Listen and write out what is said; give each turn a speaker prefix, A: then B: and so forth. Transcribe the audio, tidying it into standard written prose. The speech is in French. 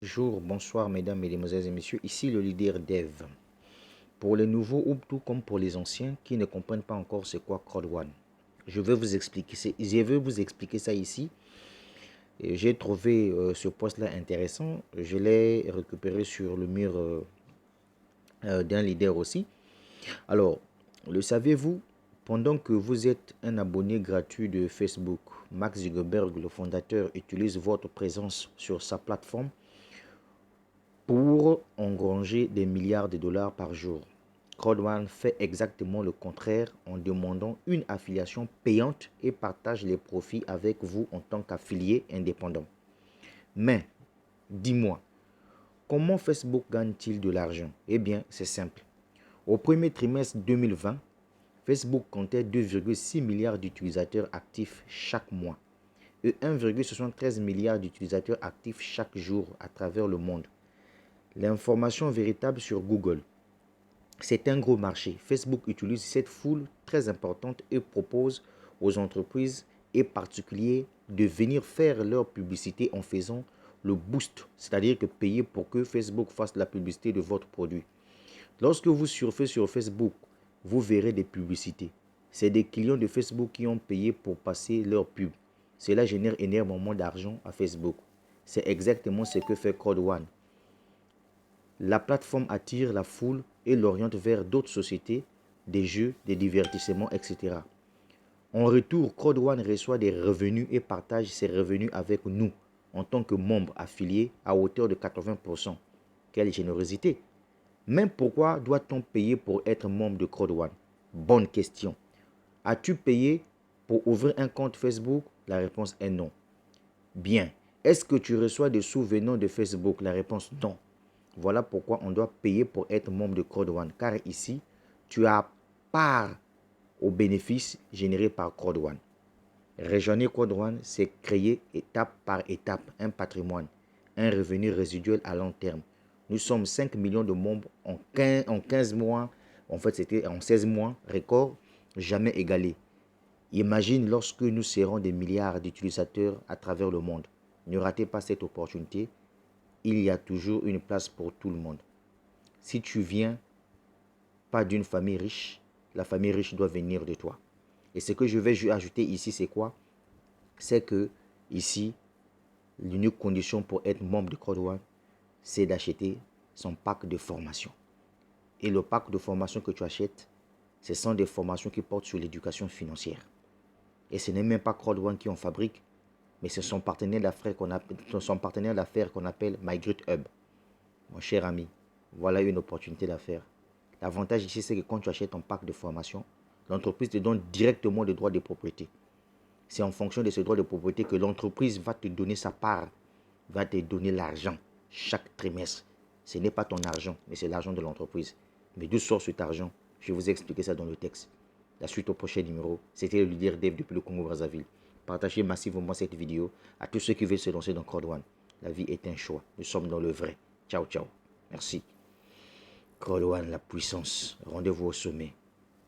A: Bonjour, bonsoir mesdames, mesdemoiselles et messieurs, ici le leader Dev. Pour les nouveaux ou tout comme pour les anciens qui ne comprennent pas encore c'est quoi CROD1, je vais vous expliquer ça ici. J'ai trouvé ce post-là intéressant, je l'ai récupéré sur le mur d'un leader aussi. Alors, le savez-vous, pendant que vous êtes un abonné gratuit de Facebook, Mark Zuckerberg, le fondateur, utilise votre présence sur sa plateforme pour engranger des milliards de dollars par jour. CROD1 fait exactement le contraire en demandant une affiliation payante et partage les profits avec vous en tant qu'affilié indépendant. Mais, dis-moi, comment Facebook gagne-t-il de l'argent? Eh bien, c'est simple. Au premier trimestre 2020, Facebook comptait 2,6 milliards d'utilisateurs actifs chaque mois et 1,73 milliard d'utilisateurs actifs chaque jour à travers le monde. L'information véritable sur Google. C'est un gros marché. Facebook utilise cette foule très importante et propose aux entreprises et particuliers de venir faire leur publicité en faisant le boost, c'est-à-dire que payer pour que Facebook fasse la publicité de votre produit. Lorsque vous surfez sur Facebook, vous verrez des publicités. C'est des clients de Facebook qui ont payé pour passer leur pub. Cela génère énormément d'argent à Facebook. C'est exactement ce que fait CROD1. La plateforme attire la foule et l'oriente vers d'autres sociétés, des jeux, des divertissements, etc. En retour, CROD1 reçoit des revenus et partage ses revenus avec nous en tant que membres affiliés à hauteur de 80%. Quelle générosité! Mais pourquoi doit-on payer pour être membre de CROD1? Bonne question. As-tu payé pour ouvrir un compte Facebook? La réponse est non. Bien. Est-ce que tu reçois des sous venant de Facebook? La réponse non. Voilà pourquoi on doit payer pour être membre de CROD1. Car ici, tu as part aux bénéfices générés par CROD1. Rejoindre CROD1, c'est créer étape par étape un patrimoine, un revenu résiduel à long terme. Nous sommes 5 millions de membres en 15 mois. En fait, c'était en 16 mois, record jamais égalé. Imagine lorsque nous serons des milliards d'utilisateurs à travers le monde. Ne ratez pas cette opportunité. Il y a toujours une place pour tout le monde. Si tu viens pas d'une famille riche, la famille riche doit venir de toi. Et ce que je vais ajouter ici, c'est quoi? C'est que ici, l'unique condition pour être membre de CROD1, c'est d'acheter son pack de formation. Et le pack de formation que tu achètes, ce sont des formations qui portent sur l'éducation financière. Et ce n'est même pas CROD1 qui en fabrique, mais c'est son partenaire d'affaires qu'on appelle MyGreatHub. Mon cher ami, voilà une opportunité d'affaires. L'avantage ici, c'est que quand tu achètes ton pack de formation, l'entreprise te donne directement le droit de propriété. C'est en fonction de ce droit de propriété que l'entreprise va te donner sa part, va te donner l'argent chaque trimestre. Ce n'est pas ton argent, mais c'est l'argent de l'entreprise. Mais d'où sort cet argent? Je vais vous expliquer ça dans le texte. La suite au prochain numéro. C'était le leader Dev depuis le Congo-Brazzaville. Partagez massivement cette vidéo à tous ceux qui veulent se lancer dans CROD1. La vie est un choix. Nous sommes dans le vrai. Ciao, ciao. Merci. CROD1, la puissance. Rendez-vous au sommet.